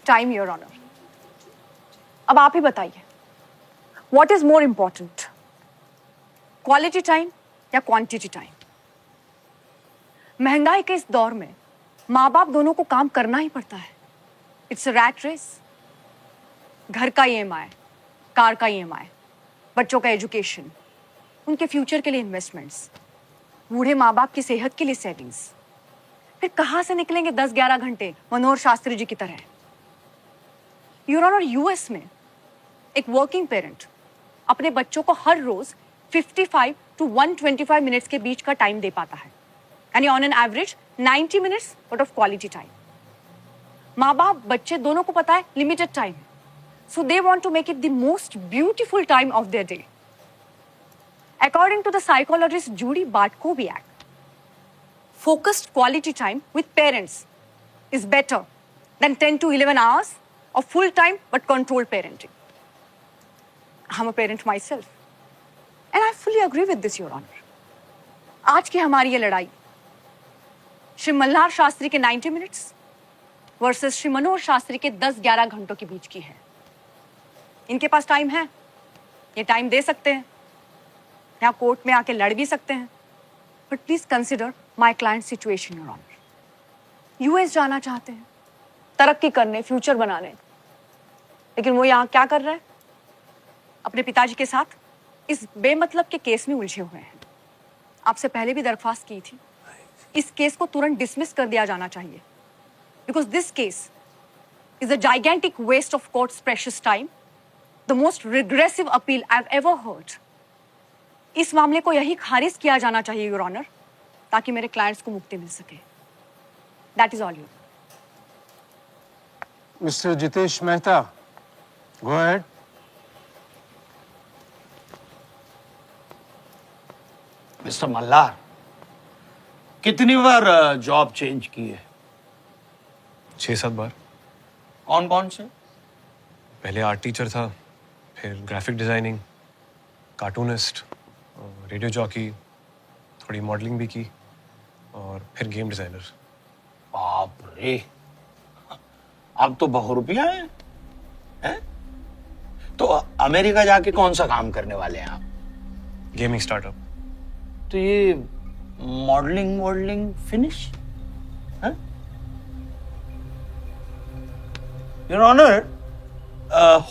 Time, your honour. अब आप ही बताइए, what is more important, quality time या क्वांटिटी टाइम? महंगाई के इस दौर में माँ बाप दोनों को काम करना ही पड़ता है। It's a rat race. घर का ईएमआई, कार का ईएमआई, बच्चों का एजुकेशन, उनके फ्यूचर के लिए इन्वेस्टमेंट्स, बूढ़े माँ बाप की सेहत के लिए सेविंग्स। फिर कहां से निकलेंगे 10-11 घंटे मनोहर शास्त्री जी की तरह? योर ऑनर, यूएस में एक वर्किंग पेरेंट अपने बच्चों को हर रोज 55 to 125 मिनट्स के बीच का टाइम दे पाता है, यानी on an average 90 minutes out of quality time. माँ बाप बच्चे दोनों को पता है लिमिटेड टाइम है, so they want to make it the most beautiful time of their day. According to the psychologist Judy Bartkovic, focused quality time with parents is better than 10 to 11 hours of full time but controlled parenting. I'm a parent myself and I fully agree with this, your honor. आज की हमारी ये लड़ाई श्री मल्हार शास्त्री के 90 minutes versus Shri Manohar Shastri के 10-11 घंटों के बीच की है। इनके पास टाइम है, ये टाइम दे सकते हैं, यहाँ कोर्ट में आके लड़ भी सकते हैं, but please consider my client situation, your honour. US जाना चाहते हैं, तरक्की करने, फ्यूचर बनाने, लेकिन वो यहाँ क्या कर रहे हैं? अपने पिताजी के साथ इस बेमतलब के केस में उलझे हुए हैं। आपसे पहले भी दरख्वास्त की थी, इस केस को तुरंत डिसमिस कर दिया जाना चाहिए, because this case is a gigantic waste of court's precious time, the most regressive appeal I have ever heard. इस मामले को यही खारिज किया जाना चाहिए, योर ऑनर, ताकि मेरे क्लाइंट्स को मुक्ति मिल सके। That is all. You mister Jitesh Mehta, go ahead. Mister Malhar, कितनी बार जॉब चेंज की है? 6-7 बार। कौन कौन से? पहले आर्ट टीचर था, फिर graphic designing, cartoonist, radio jockey, थोड़ी मॉडलिंग भी की, और फिर गेम डिजाइनर। बाप रे, अब तो बहुरुपिया हैं? तो अमेरिका जाके कौन सा काम करने वाले हैं आप? Gaming startup. तो ये मॉडलिंग फिनिश? योर ऑनर,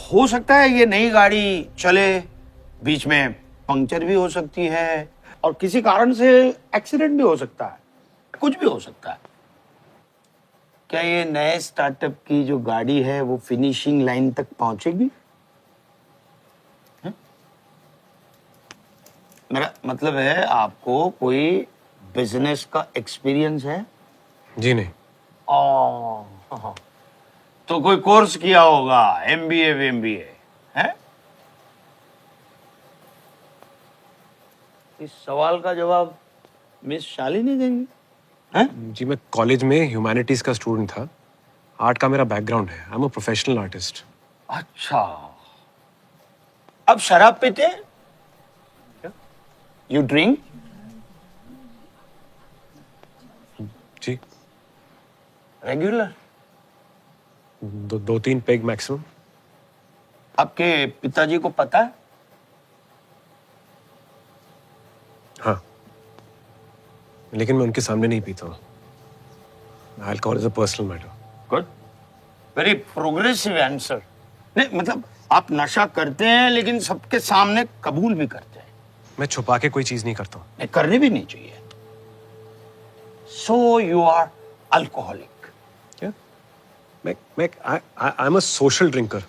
हो सकता है ये नई गाड़ी चले, बीच में पंक्चर भी हो सकती है, और किसी कारण से एक्सीडेंट भी हो सकता है, कुछ भी हो सकता है। क्या ये नए स्टार्टअप की जो गाड़ी है वो फिनिशिंग लाइन तक पहुंचेगी? मेरा मतलब है, आपको कोई बिजनेस का एक्सपीरियंस है? जी नहीं। तो कोई कोर्स किया होगा, एमबीए है? इस सवाल का जवाब मिस शालिनी देंगी? हैं? जी, मैं कॉलेज में ह्यूमैनिटीज का स्टूडेंट था। आर्ट का मेरा बैकग्राउंड है। I am a professional artist. अच्छा, अब शराब पीते हैं? You drink? जी, रेगुलर? 2-3 peg maximum. आपके पिताजी को पता है? हाँ, लेकिन मैं उनके सामने नहीं पीता हूँ। Alcohol is a personal matter. Good, very progressive answer. नहीं मतलब आप नशा करते हैं लेकिन सबके सामने कबूल भी करते हैं। मैं छुपा के कोई चीज नहीं करता हूँ। नहीं, करनी भी नहीं चाहिए। So you are alcoholic? क्या? I am a social drinker.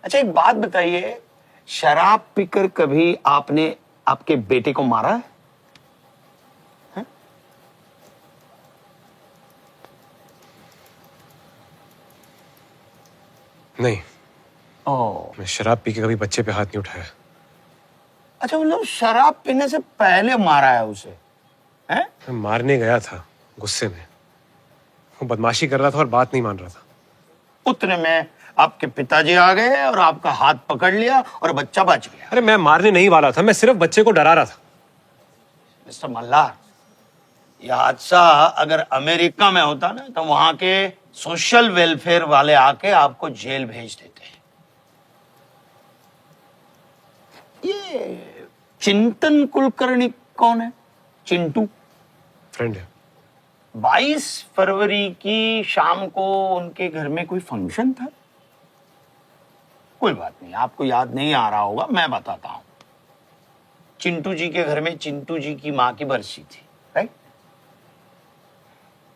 अच्छा, एक बात बताइए, शराब पीकर कभी आपने आपके बेटे को मारा है? नहीं। ओह, मैं शराब पी के कभी बच्चे पे हाथ नहीं उठाया। अच्छा, मतलब शराब पीने से पहले मारा है उसे? हैं? मैं मारने गया था गुस्से में। वो बदमाशी कर रहा था और बात नहीं मान रहा था। उतने में आपके पिताजी आ गए और आपका हाथ पकड़ लिया और बच्चा बच गया। अरे मैं मारने नहीं वाला था, मैं सिर्फ बच्चे को डरा रहा था। मिस्टर मल्हार, यह हादसा अगर अमेरिका में होता ना तो वहां के सोशल वेलफेयर वाले आके आपको जेल भेज देते हैं। ये चिंतन कुलकर्णी कौन है? चिंटू फ्रेंड है। 22 फरवरी की शाम को उनके घर में कोई फंक्शन था। कोई बात नहीं, आपको याद नहीं आ रहा होगा, मैं बताता हूं। चिंटू जी के घर में चिंटू जी की माँ की बरसी थी, राइट?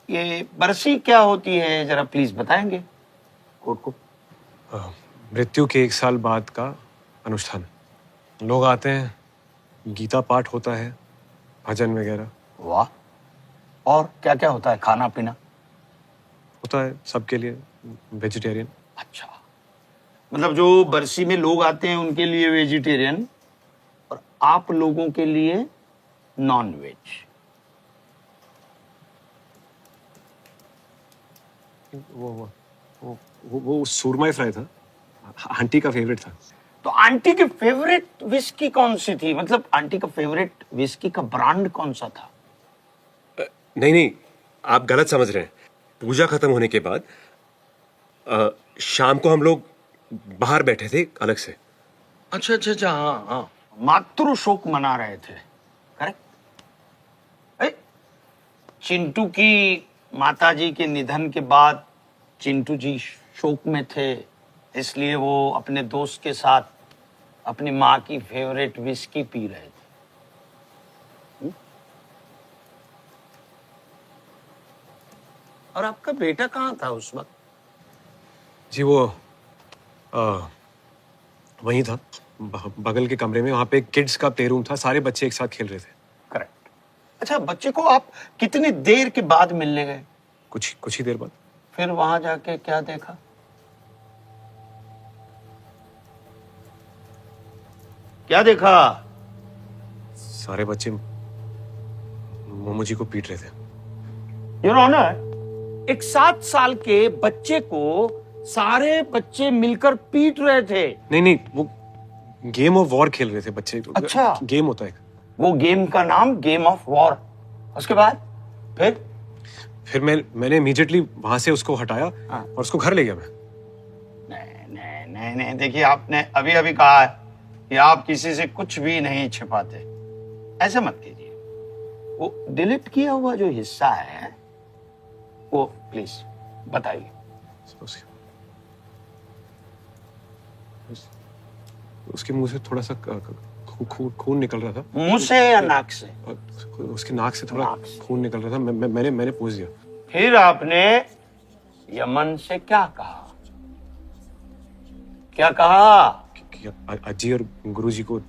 ये बरसी क्या होती है, जरा प्लीज बताएंगे कोर्ट को। मृत्यु के 1 साल बाद का अनुष्ठान। लोग आते हैं, गीता पाठ होता है, भजन वगैरह वाह। और क्या क्या होता है, खाना पीना? होता है सबके लिए, वेजिटेरियन। अच्छा, मतलब जो बरसी में लोग आते हैं उनके लिए वेजिटेरियन और आप लोगों के लिए नॉन वेज। वो सूरमाई फ्राई था, आंटी का फेवरेट था। तो आंटी की फेवरेट विस्की कौन सी थी? मतलब आंटी का फेवरेट विस्की का ब्रांड कौन सा था? नहीं, आप गलत समझ रहे हैं। पूजा खत्म होने के बाद शाम को हम लोग बाहर बैठे थे अलग से। अच्छा, हाँ, मातृ शोक मना रहे थे, करेक्ट? चिंटू की माताजी के निधन के बाद चिंटू जी शोक में थे, इसलिए वो अपने दोस्त के साथ अपनी माँ की फेवरेट विस्की पी रहे थे। और आपका बेटा कहाँ था उस वक्त? जी वो वहीं था, बगल के कमरे में। वहाँ पे किड्स का प्ले रूम था, सारे बच्चे एक साथ खेल रहे थे। करेक्ट। अच्छा, बच्चे को आप कितनी देर के बाद मिलने गए? कुछ ही देर बाद। फिर वहां जाके क्या देखा? क्या देखा? सारे बच्चे मोमो जी को पीट रहे थे। योर ऑनर, एक 7 साल के बच्चे को सारे बच्चे मिलकर पीट रहे थे। नहीं, वो गेम ऑफ वॉर खेल रहे थे बच्चे। अच्छा। गेम होता है। वो गेम का नाम गेम ऑफ वॉर। उसके बाद फिर मैंने इमीडिएटली वहां से उसको हटाया और उसको घर ले गया मैं। नहीं, देखिए, आपने अभी अभी कहा है कि आप किसी से कुछ भी नहीं छिपाते। ऐसे मत कीजिए। वो डिलीट किया हुआ जो हिस्सा है वो प्लीज बताइए। उसके मुंह से थोड़ा सा खून निकल रहा था। मुंह से या नाक से? उसके नाक से थोड़ा नाक से। खून निकल रहा था। मैंने पूछ दिया। फिर आपने यमन से क्या कहा? क्या कहा? कि अज्जी और गुरुजी को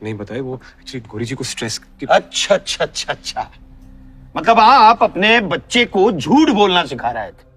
नहीं बताया। वो एक्चुअली गुरुजी को स्ट्रेस की। अच्छा, मतलब आप अपने बच्चे को झूठ बोलना सिखा रहे थे।